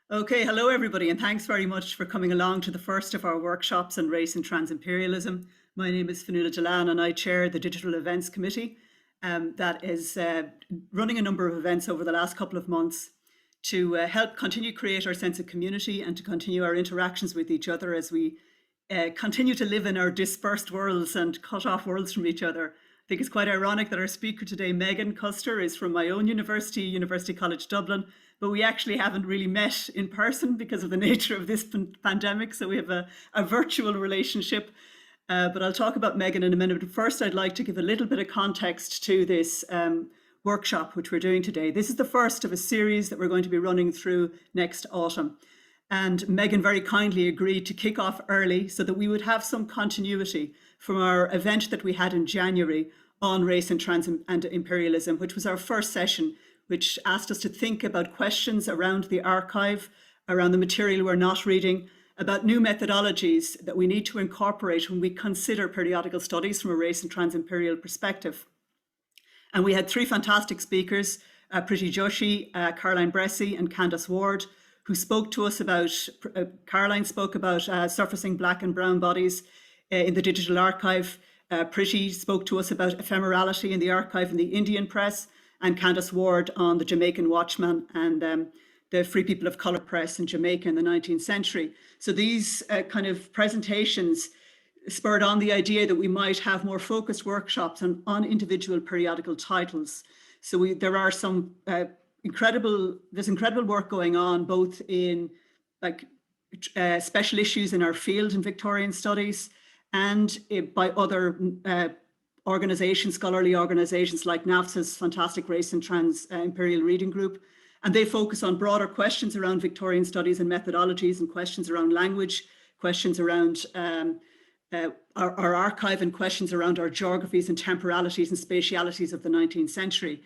Okay, hello everybody, and thanks very much for coming along to the first of our workshops on race and transimperialism. My name is Fionnuala Jalan and I chair the Digital Events Committee that is running a number of events over the last couple of months to help continue create our sense of community and to continue our interactions with each other as we continue to live in our dispersed worlds and cut off worlds from each other. I think it's quite ironic that our speaker today, Megan Kuster, is from my own university, University College Dublin, but we actually haven't really met in person because of the nature of this pandemic. So we have a virtual relationship. But I'll talk about Megan in a minute. But first, I'd like to give a little bit of context to this workshop, which we're doing today. This is the first of a series that we're going to be running through next autumn. And Megan very kindly agreed to kick off early so that we would have some continuity from our event that we had in January on race and transimperialism, which was our first session, which asked us to think about questions around the archive, around the material we're not reading, about new methodologies that we need to incorporate when we consider periodical studies from a race and transimperial perspective. And we had three fantastic speakers, Priti Joshi, Caroline Bressy and Candace Ward, who spoke to us about, Caroline spoke about surfacing black and brown bodies in the digital archive. Priti spoke to us about ephemerality in the archive in the Indian press, and Candace Ward on the Jamaican Watchman and the Free People of Colour press in Jamaica in the 19th century. So these kind of presentations spurred on the idea that we might have more focused workshops on individual periodical titles. So there are some incredible work going on both in special issues in our field in Victorian studies and by other organizations, scholarly organizations like NAFSA's fantastic Race and Trans Imperial Reading Group. And they focus on broader questions around Victorian studies and methodologies and questions around language, questions around our archive and questions around our geographies and temporalities and spatialities of the 19th century.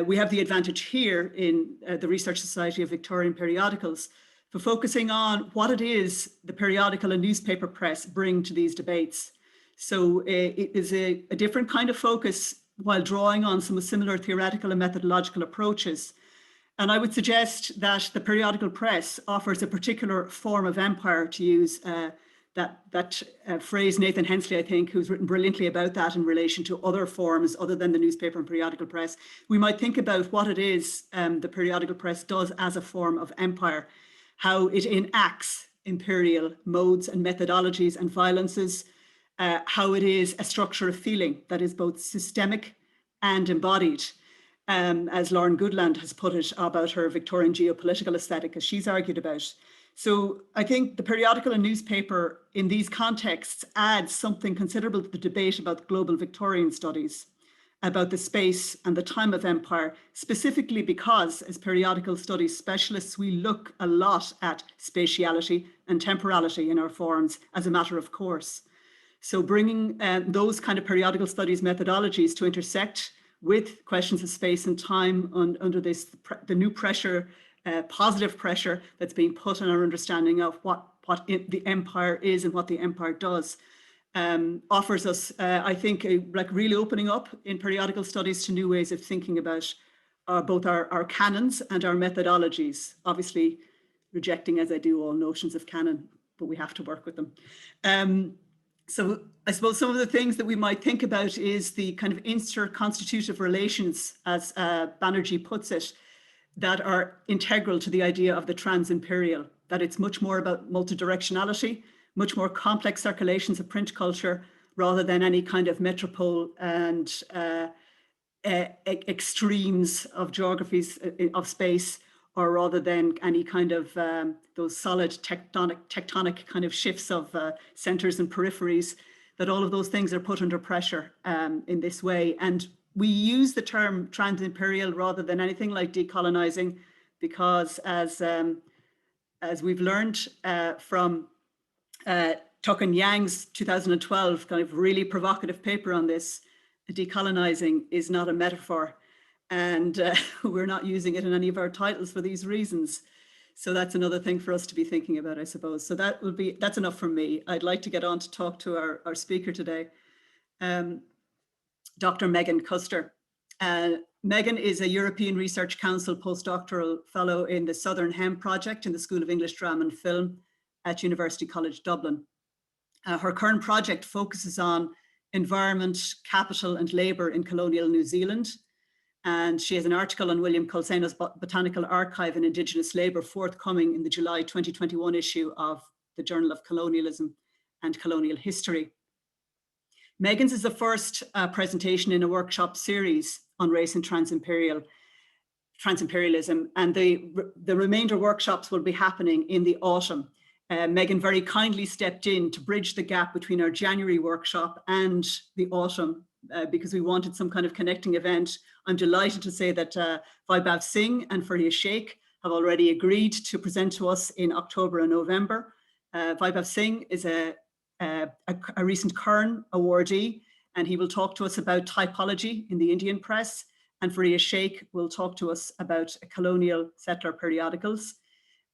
We have the advantage here in the Research Society of Victorian Periodicals for focusing on what it is the periodical and newspaper press bring to these debates. So it is a different kind of focus while drawing on some similar theoretical and methodological approaches. And I would suggest that the periodical press offers a particular form of empire, to use that phrase, Nathan Hensley, I think, who's written brilliantly about that in relation to other forms other than the newspaper and periodical press. We might think about what it is the periodical press does as a form of empire, how it enacts imperial modes and methodologies and violences, how it is a structure of feeling that is both systemic and embodied, as Lauren Goodland has put it about her Victorian geopolitical aesthetic, as she's argued about. So I think the periodical and newspaper in these contexts adds something considerable to the debate about global Victorian studies, about the space and the time of empire, specifically because as periodical studies specialists, we look a lot at spatiality and temporality in our forms as a matter of course. So bringing those kind of periodical studies methodologies to intersect with questions of space and time under the new pressure, positive pressure that's being put on our understanding of what the empire is and what the empire does, offers us, I think, really opening up in periodical studies to new ways of thinking about both our canons and our methodologies, obviously rejecting, as I do, all notions of canon, but we have to work with them. So I suppose some of the things that we might think about is the kind of inter-constitutive relations, as Banerjee puts it, that are integral to the idea of the trans-imperial, that it's much more about multidirectionality, much more complex circulations of print culture, rather than any kind of metropole and extremes of geographies of space, or rather than any kind of those solid tectonic kind of shifts of centers and peripheries, that all of those things are put under pressure in this way. And we use the term trans-imperial rather than anything like decolonizing, because as we've learned from Tuck and Yang's 2012 kind of really provocative paper on this, decolonizing is not a metaphor. And we're not using it in any of our titles for these reasons. So that's another thing for us to be thinking about, I suppose. So that's enough from me. I'd like to get on to talk to our speaker today, Dr. Megan Kuster. Megan is a European Research Council postdoctoral fellow in the Southern Hem Project in the School of English Drama and Film at University College Dublin. Her current project focuses on environment, capital and labour in colonial New Zealand. And she has an article on William Colseno's Botanical Archive and Indigenous Labour forthcoming in the July 2021 issue of the Journal of Colonialism and Colonial History. Megan's is the first presentation in a workshop series on race and Transimperialism, and the remainder workshops will be happening in the autumn. Megan very kindly stepped in to bridge the gap between our January workshop and the autumn because we wanted some kind of connecting event. I'm delighted to say that Vaibhav Singh and Faria Sheikh have already agreed to present to us in October and November. Vaibhav Singh is a recent Kern awardee, and he will talk to us about typology in the Indian press, and Faria Sheikh will talk to us about colonial settler periodicals.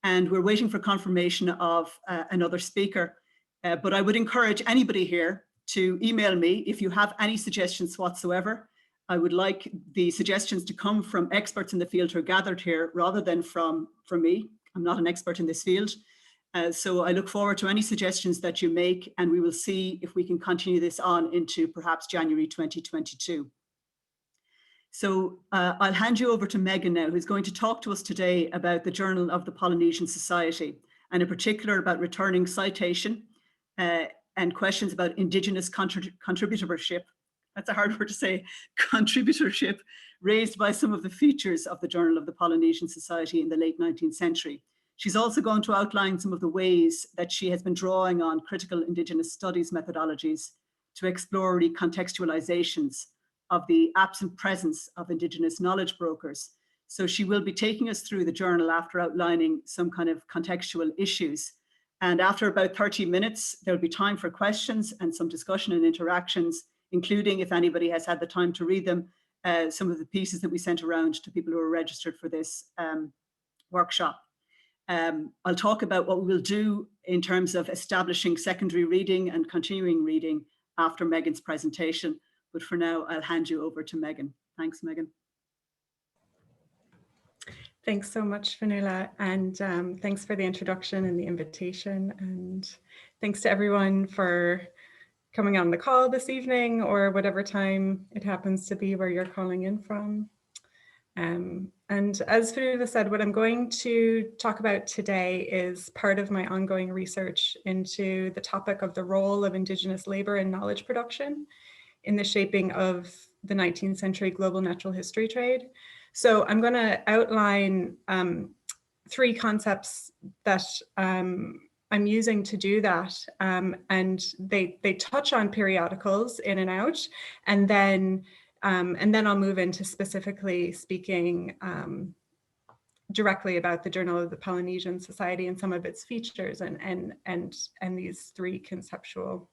And we're waiting for confirmation of another speaker. But I would encourage anybody here to email me if you have any suggestions whatsoever. I would like the suggestions to come from experts in the field who are gathered here rather than from me. I'm not an expert in this field. So I look forward to any suggestions that you make, and we will see if we can continue this on into perhaps January 2022. So I'll hand you over to Megan now, who's going to talk to us today about the Journal of the Polynesian Society, and in particular about returning citation and questions about Indigenous contributorship. That's a hard word to say, contributorship, raised by some of the features of the Journal of the Polynesian Society in the late 19th century. She's also going to outline some of the ways that she has been drawing on critical Indigenous studies methodologies to explore recontextualizations of the absent presence of Indigenous knowledge brokers. So she will be taking us through the journal after outlining some kind of contextual issues. And after about 30 minutes, there'll be time for questions and some discussion and interactions, including, if anybody has had the time to read them, some of the pieces that we sent around to people who are registered for this workshop. I'll talk about what we will do in terms of establishing secondary reading and continuing reading after Megan's presentation. But for now, I'll hand you over to Megan. Thanks, Megan. Thanks so much, Fionnuala, and thanks for the introduction and the invitation. And thanks to everyone for coming on the call this evening or whatever time it happens to be where you're calling in from. And as Fionnuala said, what I'm going to talk about today is part of my ongoing research into the topic of the role of Indigenous labour and knowledge production in the shaping of the 19th century global natural history trade. So I'm going to outline three concepts that I'm using to do that, and they touch on periodicals in and out, and then I'll move into specifically speaking directly about the Journal of the Polynesian Society and some of its features and these three conceptual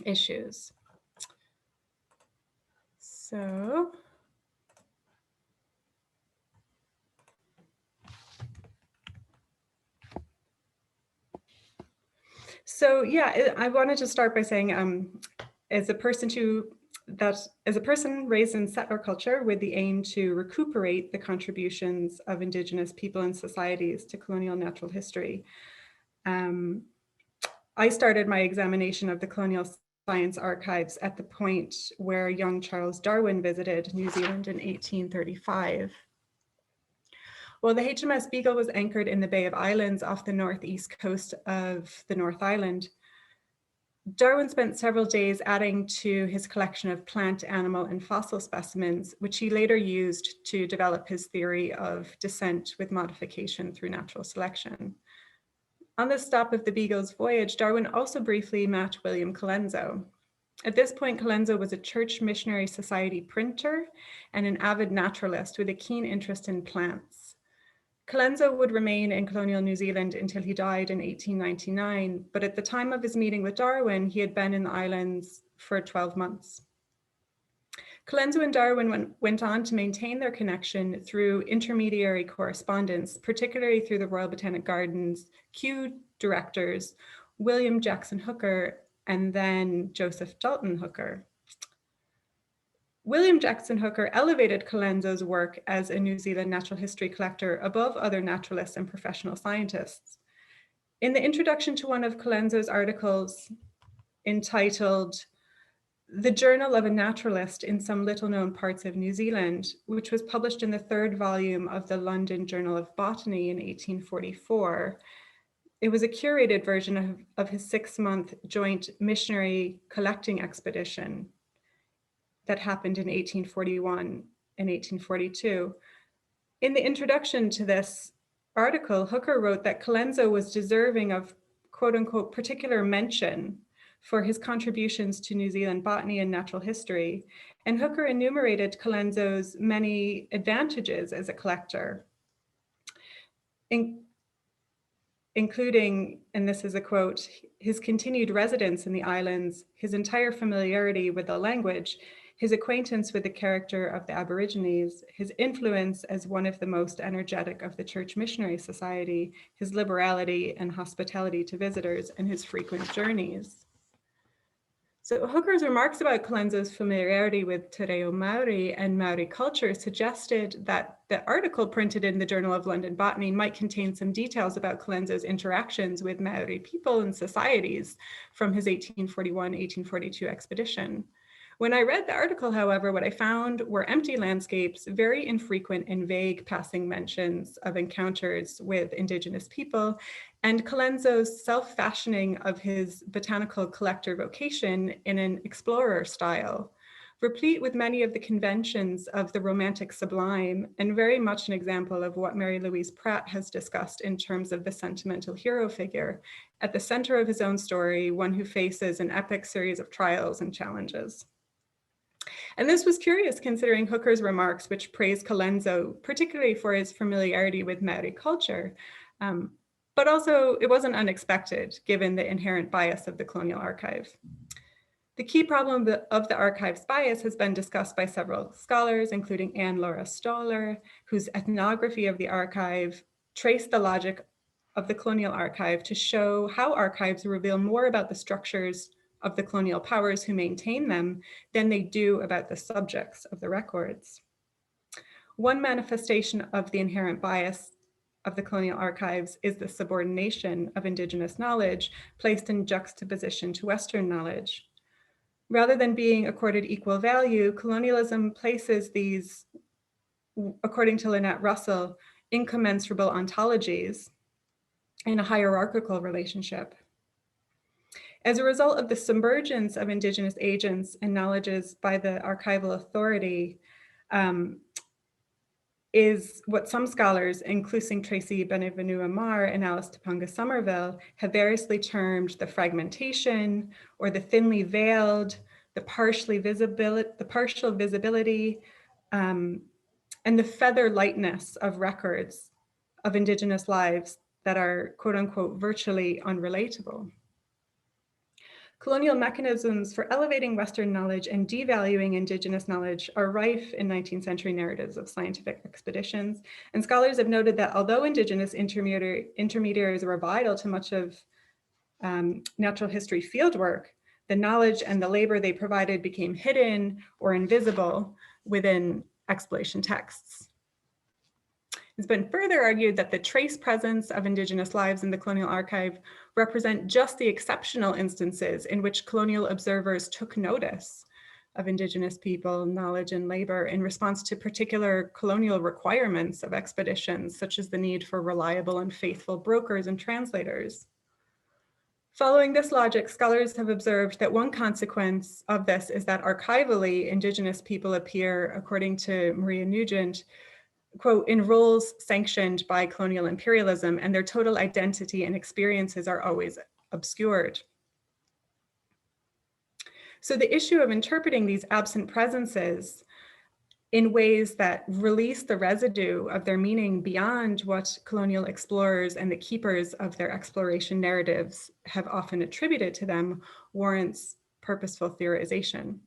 issues. So yeah, I wanted to start by saying, as a person raised in settler culture with the aim to recuperate the contributions of Indigenous people and societies to colonial natural history, I started my examination of the colonial science archives at the point where young Charles Darwin visited New Zealand in 1835. Well, the HMS Beagle was anchored in the Bay of Islands off the northeast coast of the North Island. Darwin spent several days adding to his collection of plant, animal, and fossil specimens, which he later used to develop his theory of descent with modification through natural selection. On the stop of the Beagle's voyage, Darwin also briefly met William Colenso. At this point, Colenso was a Church Missionary Society printer and an avid naturalist with a keen interest in plants. Colenso would remain in colonial New Zealand until he died in 1899, but at the time of his meeting with Darwin, he had been in the islands for 12 months. Colenso and Darwin went on to maintain their connection through intermediary correspondence, particularly through the Royal Botanic Gardens Kew directors, William Jackson Hooker, and then Joseph Dalton Hooker. William Jackson Hooker elevated Colenso's work as a New Zealand natural history collector above other naturalists and professional scientists. In the introduction to one of Colenso's articles entitled "The Journal of a Naturalist in Some Little-Known Parts of New Zealand," which was published in the third volume of the London Journal of Botany in 1844, it was a curated version of his 6-month joint missionary collecting expedition that happened in 1841 and 1842. In the introduction to this article, Hooker wrote that Colenso was deserving of quote unquote particular mention for his contributions to New Zealand botany and natural history. And Hooker enumerated Colenso's many advantages as a collector, including, and this is a quote, his continued residence in the islands, his entire familiarity with the language, his acquaintance with the character of the Aborigines, his influence as one of the most energetic of the Church Missionary Society, his liberality and hospitality to visitors, and his frequent journeys. So Hooker's remarks about Colenso's familiarity with Te Reo Maori and Maori culture suggested that the article printed in the Journal of London Botany might contain some details about Colenso's interactions with Maori people and societies from his 1841-1842 expedition. When I read the article, however, what I found were empty landscapes, very infrequent and vague passing mentions of encounters with Indigenous people, and Colenso's self-fashioning of his botanical collector vocation in an explorer style, replete with many of the conventions of the romantic sublime, and very much an example of what Mary Louise Pratt has discussed in terms of the sentimental hero figure, at the center of his own story, one who faces an epic series of trials and challenges. And this was curious considering Hooker's remarks, which praised Colenso, particularly for his familiarity with Maori culture, but also it wasn't unexpected given the inherent bias of the colonial archive. The key problem of the archive's bias has been discussed by several scholars, including Anne Laura Stoller, whose ethnography of the archive traced the logic of the colonial archive to show how archives reveal more about the structures of the colonial powers who maintain them than they do about the subjects of the records. One manifestation of the inherent bias of the colonial archives is the subordination of Indigenous knowledge placed in juxtaposition to Western knowledge. Rather than being accorded equal value, colonialism places these, according to Lynette Russell, incommensurable ontologies in a hierarchical relationship. As a result of the submergence of Indigenous agents and knowledges by the archival authority, is what some scholars, including Tracy Benvenue-Amar and Alice Topanga Somerville, have variously termed the fragmentation or the thinly veiled, the partial visibility, and the feather lightness of records of Indigenous lives that are quote unquote virtually unrelatable. Colonial mechanisms for elevating Western knowledge and devaluing Indigenous knowledge are rife in 19th century narratives of scientific expeditions. And scholars have noted that although Indigenous intermediaries were vital to much of natural history fieldwork, the knowledge and the labor they provided became hidden or invisible within exploration texts. It's been further argued that the trace presence of Indigenous lives in the colonial archive represent just the exceptional instances in which colonial observers took notice of Indigenous people, knowledge, and labor in response to particular colonial requirements of expeditions, such as the need for reliable and faithful brokers and translators. Following this logic, scholars have observed that one consequence of this is that archivally, Indigenous people appear, according to Maria Nugent, quote, in roles sanctioned by colonial imperialism, and their total identity and experiences are always obscured. So the issue of interpreting these absent presences in ways that release the residue of their meaning beyond what colonial explorers and the keepers of their exploration narratives have often attributed to them warrants purposeful theorization.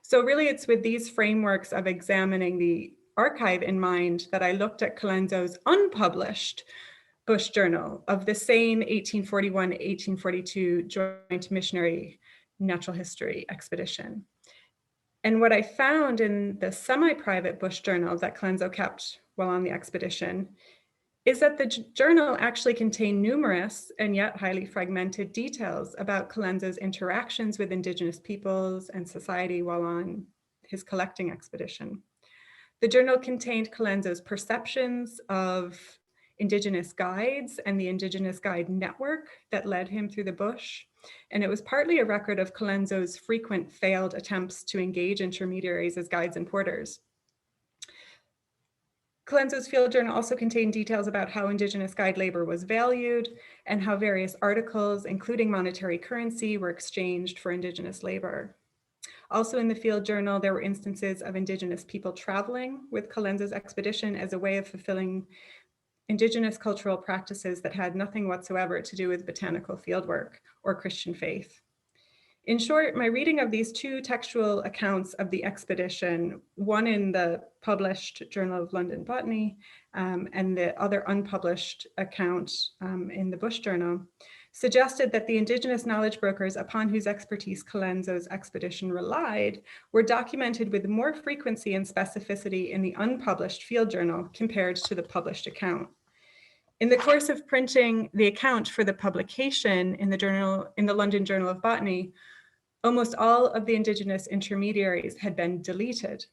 So really it's with these frameworks of examining the archive in mind that I looked at Colenso's unpublished Bush Journal of the same 1841-1842 joint missionary natural history expedition. And what I found in the semi-private bush journal that Colenso kept while on the expedition is that the journal actually contained numerous and yet highly fragmented details about Colenso's interactions with Indigenous peoples and society while on his collecting expedition. The journal contained Colenso's perceptions of Indigenous guides and the Indigenous guide network that led him through the bush. And it was partly a record of Colenso's frequent failed attempts to engage intermediaries as guides and porters. Colenso's field journal also contained details about how Indigenous guide labor was valued and how various articles, including monetary currency, were exchanged for Indigenous labor. Also in the field journal, there were instances of Indigenous people traveling with Colenso's expedition as a way of fulfilling Indigenous cultural practices that had nothing whatsoever to do with botanical fieldwork or Christian faith. In short, my reading of these two textual accounts of the expedition, one in the published Journal of London Botany and the other unpublished account in the Bush Journal, suggested that the Indigenous knowledge brokers upon whose expertise Colenso's expedition relied were documented with more frequency and specificity in the unpublished field journal compared to the published account. In the course of printing the account for the publication in the London Journal of Botany, almost all of the Indigenous intermediaries had been deleted.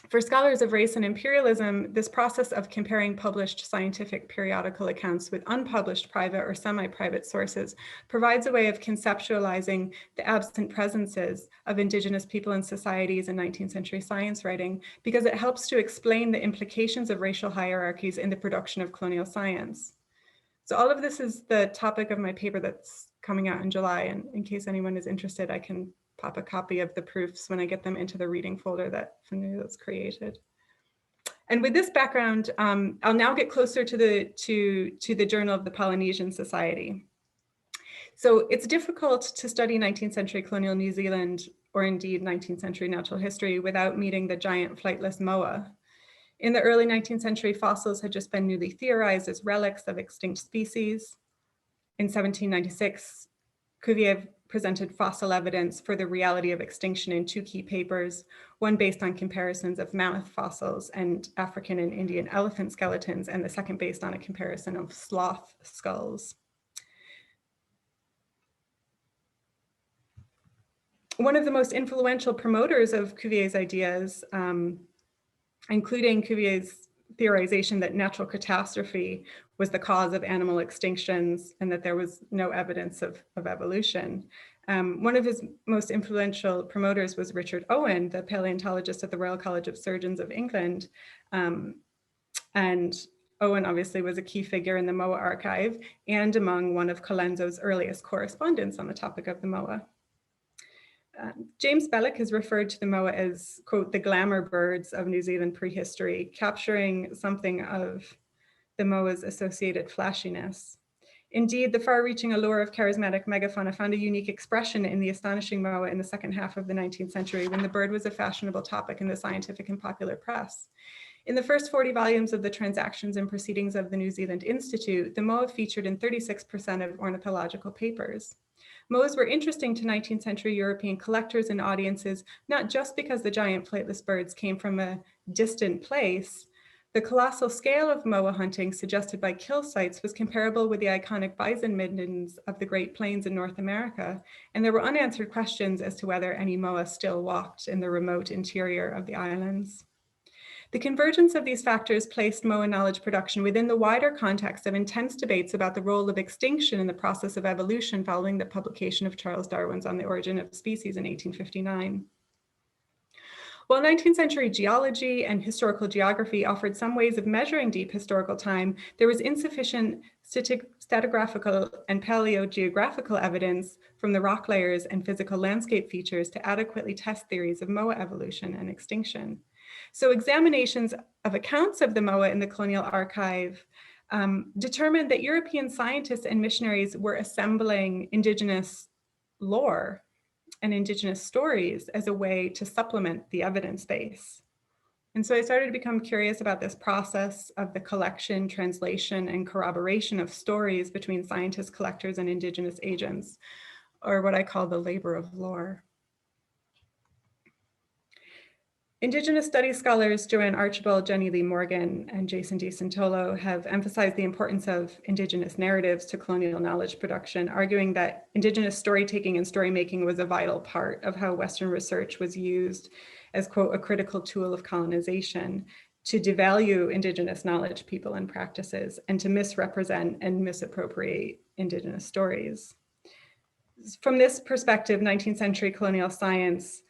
For scholars of race and imperialism, this process of comparing published scientific periodical accounts with unpublished private or semi-private sources provides a way of conceptualizing the absent presences of Indigenous people and societies in 19th century science writing, because it helps to explain the implications of racial hierarchies in the production of colonial science. So all of this is the topic of my paper that's coming out in July. And in case anyone is interested, I can pop a copy of the proofs when I get them into the reading folder that Fanu's created. And with this background, I'll now get closer to the Journal of the Polynesian Society. So it's difficult to study 19th century colonial New Zealand, or indeed 19th century natural history, without meeting the giant flightless moa. In the early 19th century, fossils had just been newly theorized as relics of extinct species. In 1796, Cuvier presented fossil evidence for the reality of extinction in two key papers, one based on comparisons of mammoth fossils and African and Indian elephant skeletons, and the second based on a comparison of sloth skulls. One of the most influential promoters of Cuvier's ideas, including Cuvier's theorization that natural catastrophe was the cause of animal extinctions and that there was no evidence of evolution. One of his most influential promoters was Richard Owen, the paleontologist at the Royal College of Surgeons of England. And Owen obviously was a key figure in the Moa archive and among one of Colenso's earliest correspondents on the topic of the Moa. James Bellick has referred to the Moa as, quote, the glamour birds of New Zealand prehistory, capturing something of the Moa's associated flashiness. Indeed, the far-reaching allure of charismatic megafauna found a unique expression in the astonishing Moa in the second half of the 19th century, when the bird was a fashionable topic in the scientific and popular press. In the first 40 volumes of the Transactions and Proceedings of the New Zealand Institute, the Moa featured in 36% of ornithological papers. Moas were interesting to 19th century European collectors and audiences, not just because the giant flightless birds came from a distant place. The colossal scale of Moa hunting suggested by kill sites was comparable with the iconic bison middens of the Great Plains in North America, and there were unanswered questions as to whether any Moa still walked in the remote interior of the islands. The convergence of these factors placed Moa knowledge production within the wider context of intense debates about the role of extinction in the process of evolution following the publication of Charles Darwin's On the Origin of Species in 1859. While 19th century geology and historical geography offered some ways of measuring deep historical time, there was insufficient stratigraphical and paleogeographical evidence from the rock layers and physical landscape features to adequately test theories of Moa evolution and extinction. So examinations of accounts of the Moa in the colonial archive determined that European scientists and missionaries were assembling Indigenous lore and Indigenous stories as a way to supplement the evidence base. And so I started to become curious about this process of the collection, translation, and corroboration of stories between scientists, collectors, and Indigenous agents, or what I call the labor of lore. Indigenous Studies scholars Joanne Archibald, Jenny Lee Morgan, and Jason DeSantolo have emphasized the importance of Indigenous narratives to colonial knowledge production, arguing that Indigenous storytaking and storymaking was a vital part of how Western research was used as, quote, a critical tool of colonization to devalue Indigenous knowledge, people, and practices, and to misrepresent and misappropriate Indigenous stories. From this perspective, 19th century colonial science,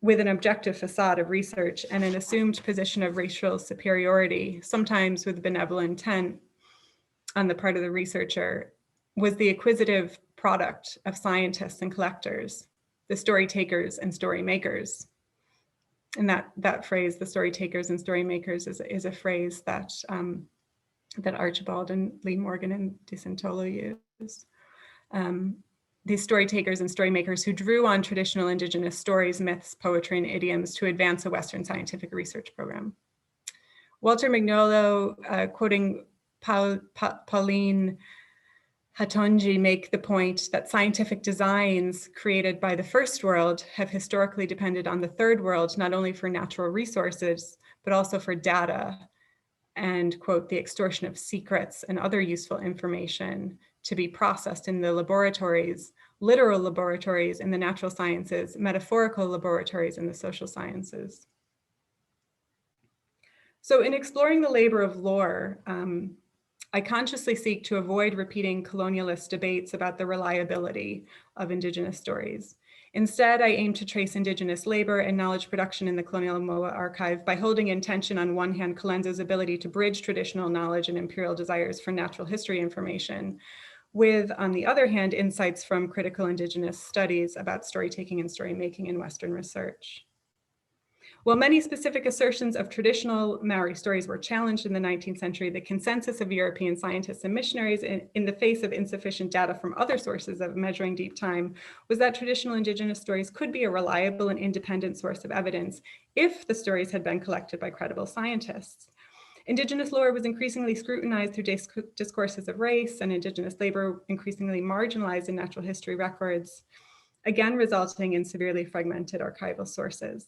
with an objective facade of research and an assumed position of racial superiority, sometimes with benevolent intent on the part of the researcher, was the acquisitive product of scientists and collectors, the story takers and story makers. And that phrase, the story takers and story makers, is a phrase that, that Archibald and Lee Morgan and DeSantolo use. These story takers and story makers who drew on traditional Indigenous stories, myths, poetry, and idioms to advance a Western scientific research program. Walter Mignolo, quoting Pauline Hatonji, make the point that scientific designs created by the first world have historically depended on the third world, not only for natural resources, but also for data and, quote, the extortion of secrets and other useful information to be processed in the laboratories, literal laboratories in the natural sciences, metaphorical laboratories in the social sciences. So in exploring the labor of lore, I consciously seek to avoid repeating colonialist debates about the reliability of Indigenous stories. Instead, I aim to trace Indigenous labor and knowledge production in the colonial MOA archive by holding in tension, on one hand, Colenso's ability to bridge traditional knowledge and imperial desires for natural history information, with, on the other hand, insights from critical Indigenous studies about storytaking and storymaking in Western research. While many specific assertions of traditional Maori stories were challenged in the 19th century, the consensus of European scientists and missionaries in the face of insufficient data from other sources of measuring deep time was that traditional Indigenous stories could be a reliable and independent source of evidence if the stories had been collected by credible scientists. Indigenous lore was increasingly scrutinized through discourses of race, and Indigenous labor increasingly marginalized in natural history records, again resulting in severely fragmented archival sources.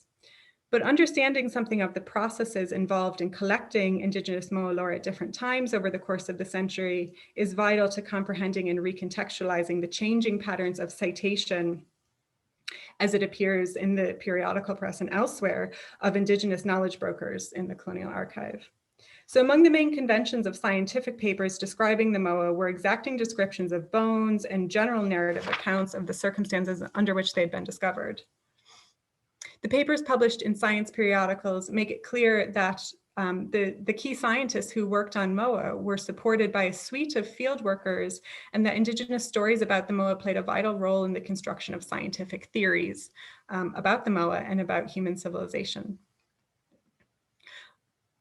But understanding something of the processes involved in collecting Indigenous MOA lore at different times over the course of the century is vital to comprehending and recontextualizing the changing patterns of citation as it appears in the periodical press and elsewhere of Indigenous knowledge brokers in the colonial archive. So among the main conventions of scientific papers describing the MOA were exacting descriptions of bones and general narrative accounts of the circumstances under which they had been discovered. The papers published in science periodicals make it clear that the key scientists who worked on MOA were supported by a suite of field workers, and that Indigenous stories about the MOA played a vital role in the construction of scientific theories about the MOA and about human civilization.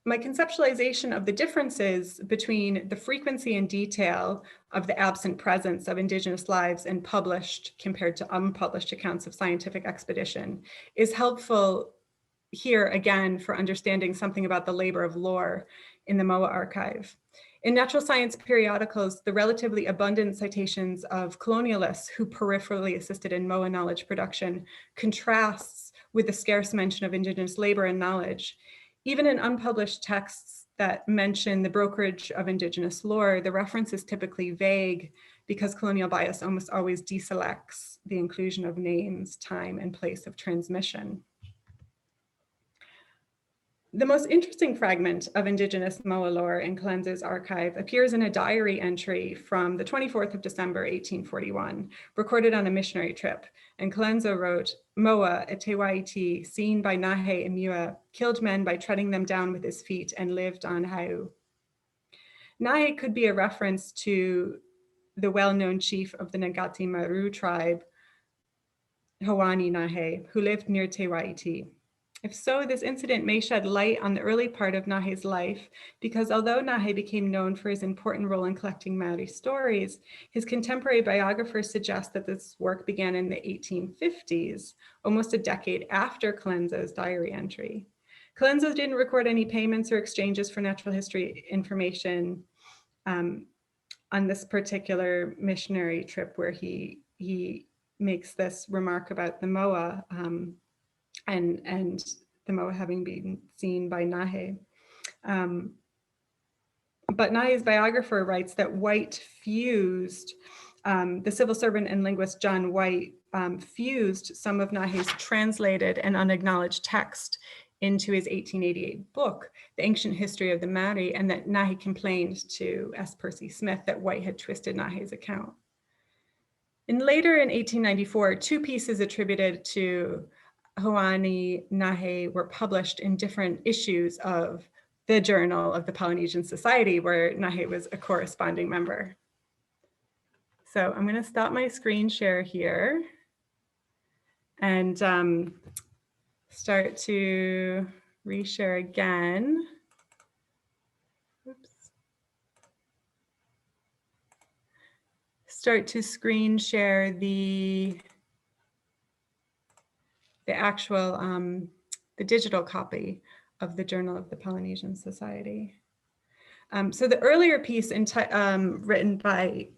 My conceptualization of the differences between the frequency and detail of the absent presence of Indigenous lives in published compared to unpublished accounts of scientific expedition is helpful here again for understanding something about the labor of lore in the MOA archive. In natural science periodicals, the relatively abundant citations of colonialists who peripherally assisted in MOA knowledge production contrasts with the scarce mention of Indigenous labor and knowledge. Even in unpublished texts that mention the brokerage of Indigenous lore, the reference is typically vague because colonial bias almost always deselects the inclusion of names, time, and place of transmission. The most interesting fragment of Indigenous MOA lore in Colenso's archive appears in a diary entry from the 24th of December, 1841, recorded on a missionary trip. And Colenso wrote, "Moa at Te Waiti, seen by Nahe Imua, killed men by treading them down with his feet and lived on Hau." Nahe could be a reference to the well-known chief of the Ngati Maru tribe, Hawani Nahe, who lived near Te Waiti. If so, this incident may shed light on the early part of Nahe's life, because although Nahe became known for his important role in collecting Maori stories, his contemporary biographers suggest that this work began in the 1850s, almost a decade after Colenso's diary entry. Colenso didn't record any payments or exchanges for natural history information on this particular missionary trip where he makes this remark about the MOA, and the moa having been seen by Nahe. But Nahe's biographer writes that White fused, the civil servant and linguist John White fused some of Nahe's translated and unacknowledged text into his 1888 book, The Ancient History of the Maori, and that Nahe complained to S. Percy Smith that White had twisted Nahe's account. And later in 1894, two pieces attributed to Hoani Nahe were published in different issues of the Journal of the Polynesian Society, where Nahe was a corresponding member. So I'm going to stop my screen share here and start to reshare again. Oops. Start to screen share the actual, the digital copy of the Journal of the Polynesian Society. So the earlier piece written by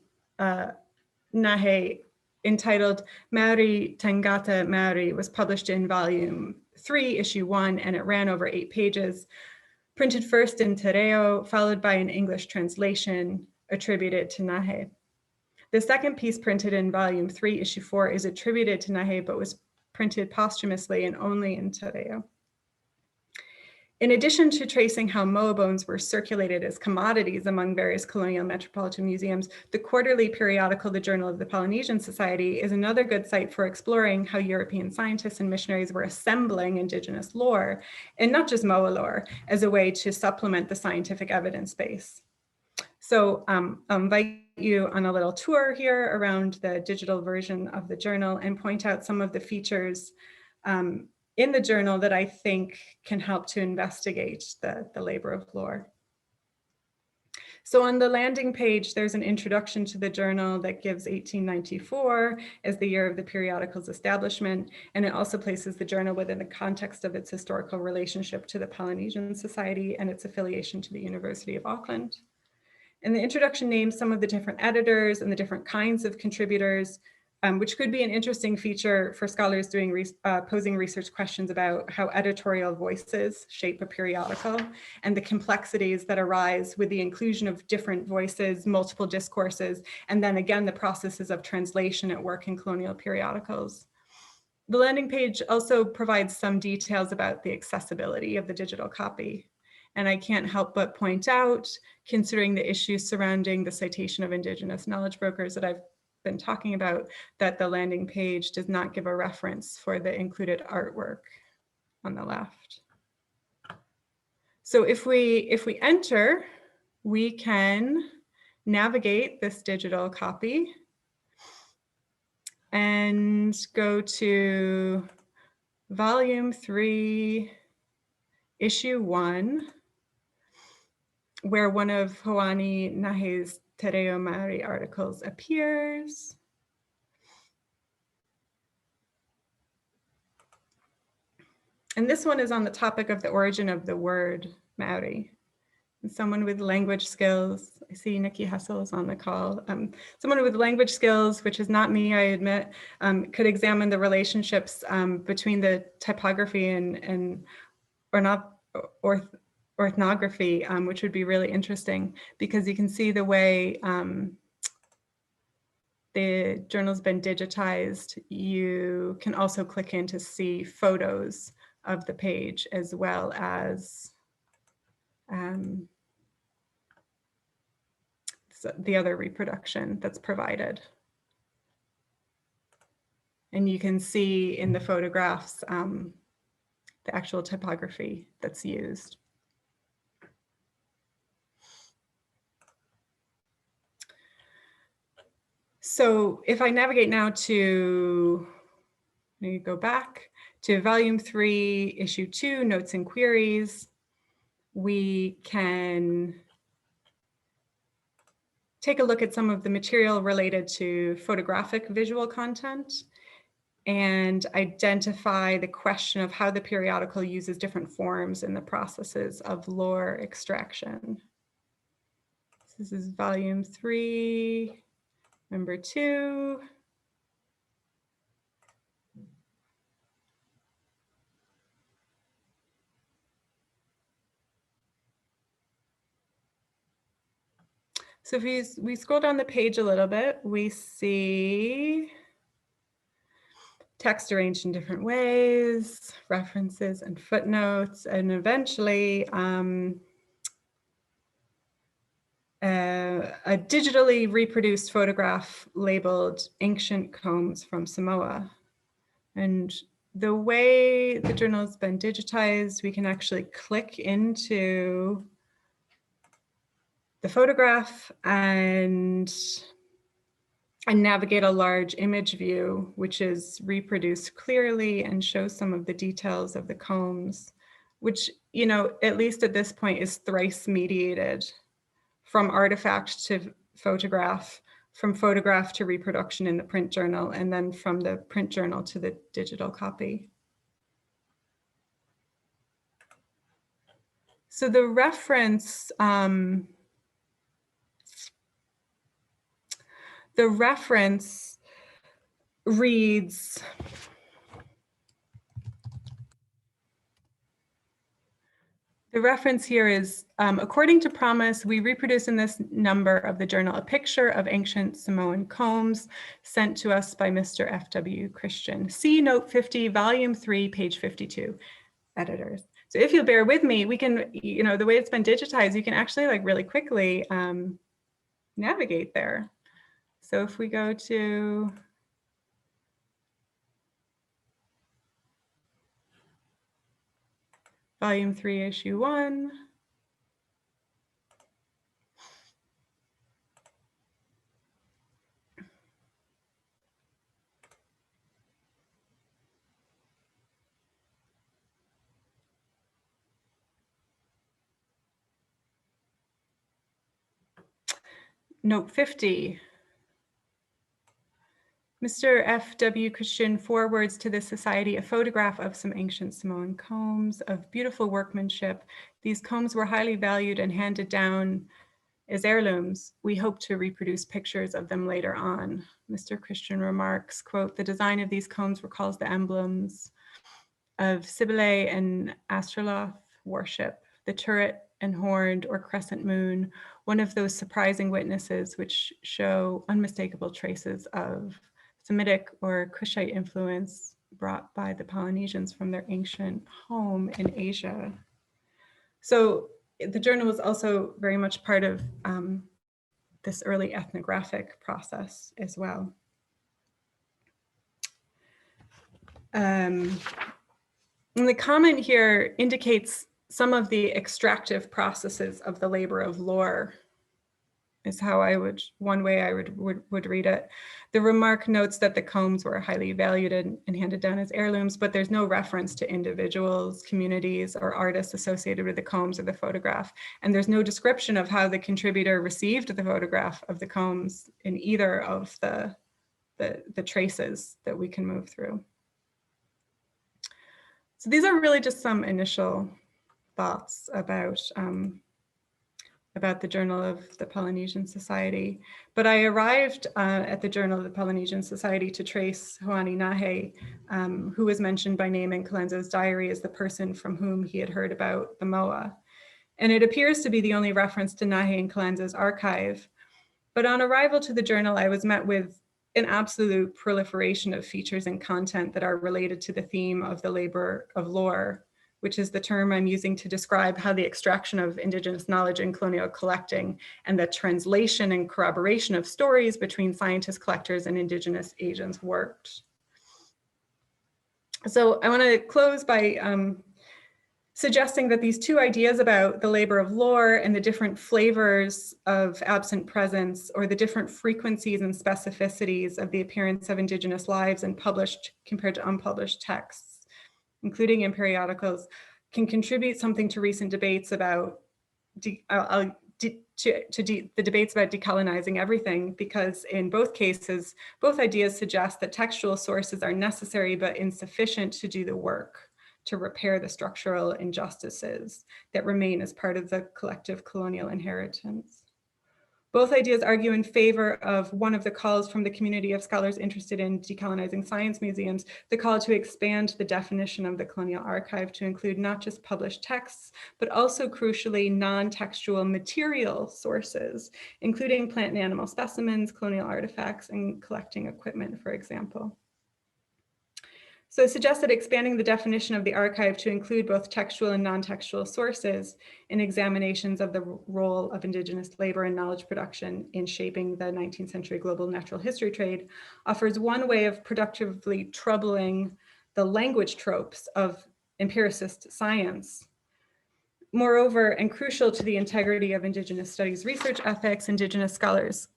Nahe, entitled Maori Tangata Maori, was published in volume 3, issue 1, and it ran over 8 pages, printed first in Te Reo, followed by an English translation attributed to Nahe. The second piece, printed in volume 3, issue 4, is attributed to Nahe, but was printed posthumously and only in Te Reo. In addition to tracing how moa bones were circulated as commodities among various colonial metropolitan museums, the quarterly periodical, The Journal of the Polynesian Society, is another good site for exploring how European scientists and missionaries were assembling Indigenous lore, and not just moa lore, as a way to supplement the scientific evidence base. So I'll invite you on a little tour here around the digital version of the journal and point out some of the features in the journal that I think can help to investigate the labor of lore. So on the landing page, there's an introduction to the journal that gives 1894 as the year of the periodical's establishment, and it also places the journal within the context of its historical relationship to the Polynesian Society and its affiliation to the University of Auckland. And the introduction names some of the different editors and the different kinds of contributors, which could be an interesting feature for scholars doing posing research questions about how editorial voices shape a periodical and the complexities that arise with the inclusion of different voices, multiple discourses, and then again, the processes of translation at work in colonial periodicals. The landing page also provides some details about the accessibility of the digital copy. And I can't help but point out, considering the issues surrounding the citation of Indigenous knowledge brokers that I've been talking about, that the landing page does not give a reference for the included artwork on the left. So if we enter, we can navigate this digital copy and go to volume 3, issue 1, where one of Hoani Nahe's Te Reo Maori articles appears. And this one is on the topic of the origin of the word Maori. And someone with language skills, I see Nikki Hessel is on the call. Someone with language skills, which is not me, I admit, could examine the relationships between the typography and orthography, which would be really interesting because you can see the way the journal's been digitized. You can also click in to see photos of the page as well as the other reproduction that's provided. And you can see in the photographs the actual typography that's used. So if I navigate now to, let me go back to volume 3, issue 2, notes and queries, we can take a look at some of the material related to photographic visual content and identify the question of how the periodical uses different forms in the processes of lore extraction. This is volume 3, number 2. So if we scroll down the page a little bit, we see text arranged in different ways, references and footnotes, and eventually a digitally reproduced photograph labeled Ancient Combs from Samoa. And the way the journal has been digitized, we can actually click into the photograph and navigate a large image view, which is reproduced clearly and shows some of the details of the combs, which, you know, at least at this point is thrice mediated from artifact to photograph, from photograph to reproduction in the print journal, and then from the print journal to the digital copy. So the reference, reads, the reference here is, according to promise, we reproduce in this number of the journal a picture of ancient Samoan combs sent to us by Mr. F.W. Christian. See note 50, volume 3, page 52, editors. So if you'll bear with me, we can, you know, the way it's been digitized, you can actually like really quickly navigate there. So if we go to volume 3, issue 1. Note 50. Mr. F.W. Christian forwards to the Society a photograph of some ancient Samoan combs of beautiful workmanship. These combs were highly valued and handed down as heirlooms. We hope to reproduce pictures of them later on. Mr. Christian remarks, quote, the design of these combs recalls the emblems of Cybele and Astroloth worship, the turret and horned or crescent moon, one of those surprising witnesses which show unmistakable traces of Semitic or Kushite influence brought by the Polynesians from their ancient home in Asia. So the journal was also very much part of this early ethnographic process as well. And the comment here indicates some of the extractive processes of the labor of lore, is how I would, one way I would read it. The remark notes that the combs were highly valued and handed down as heirlooms, but there's no reference to individuals, communities, or artists associated with the combs or the photograph. And there's no description of how the contributor received the photograph of the combs in either of the traces that we can move through. So these are really just some initial thoughts about the Journal of the Polynesian Society. But I arrived at the Journal of the Polynesian Society to trace Hoani Nahe, who was mentioned by name in Colenso's diary as the person from whom he had heard about the Moa. And it appears to be the only reference to Nahe in Colenso's archive. But on arrival to the journal, I was met with an absolute proliferation of features and content that are related to the theme of the labor of lore, which is the term I'm using to describe how the extraction of Indigenous knowledge in colonial collecting and the translation and corroboration of stories between scientists, collectors, and Indigenous agents worked. So I want to close by suggesting that these two ideas about the labor of lore and the different flavors of absent presence, or the different frequencies and specificities of the appearance of Indigenous lives in published compared to unpublished texts, including in periodicals, can contribute something to recent debates about the debates about decolonizing everything, because in both cases, both ideas suggest that textual sources are necessary but insufficient to do the work to repair the structural injustices that remain as part of the collective colonial inheritance. Both ideas argue in favor of one of the calls from the community of scholars interested in decolonizing science museums, the call to expand the definition of the colonial archive to include not just published texts, but also crucially non-textual material sources, including plant and animal specimens, colonial artifacts, and collecting equipment, for example. So it suggests that expanding the definition of the archive to include both textual and non-textual sources in examinations of the role of Indigenous labor and knowledge production in shaping the 19th century global natural history trade offers one way of productively troubling the language tropes of empiricist science. Moreover, and crucial to the integrity of Indigenous studies research ethics, Indigenous scholars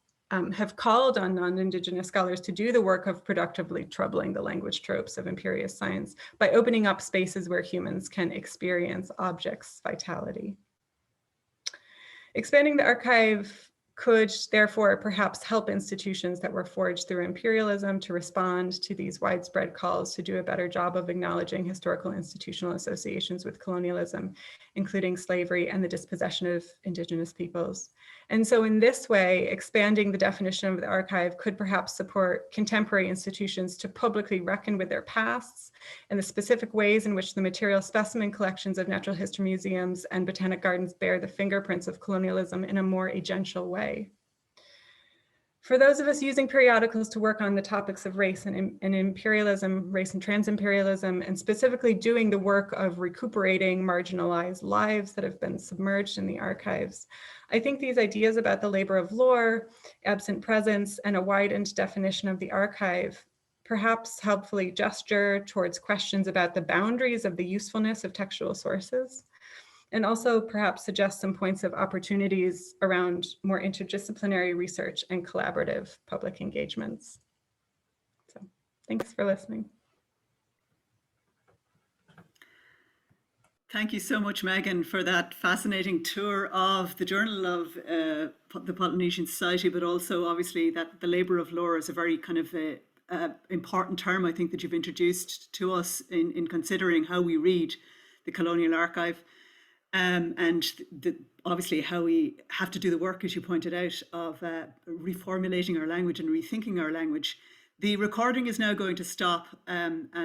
have called on non-Indigenous scholars to do the work of productively troubling the language tropes of imperious science by opening up spaces where humans can experience objects' vitality. Expanding the archive could therefore perhaps help institutions that were forged through imperialism to respond to these widespread calls to do a better job of acknowledging historical institutional associations with colonialism, including slavery and the dispossession of Indigenous peoples. And so in this way, expanding the definition of the archive could perhaps support contemporary institutions to publicly reckon with their pasts and the specific ways in which the material specimen collections of natural history museums and botanic gardens bear the fingerprints of colonialism in a more agential way. For those of us using periodicals to work on the topics of race and imperialism, race and transimperialism, and specifically doing the work of recuperating marginalized lives that have been submerged in the archives, I think these ideas about the labor of lore, absent presence, and a widened definition of the archive perhaps helpfully gesture towards questions about the boundaries of the usefulness of textual sources, and also perhaps suggest some points of opportunities around more interdisciplinary research and collaborative public engagements. So thanks for listening. Thank you so much, Megan, for that fascinating tour of the Journal of the Polynesian Society, but also obviously that the labour of lore is a very kind of important term, I think, that you've introduced to us in considering how we read the colonial archive. And obviously how we have to do the work, as you pointed out, of reformulating our language and rethinking our language. The recording is now going to stop. And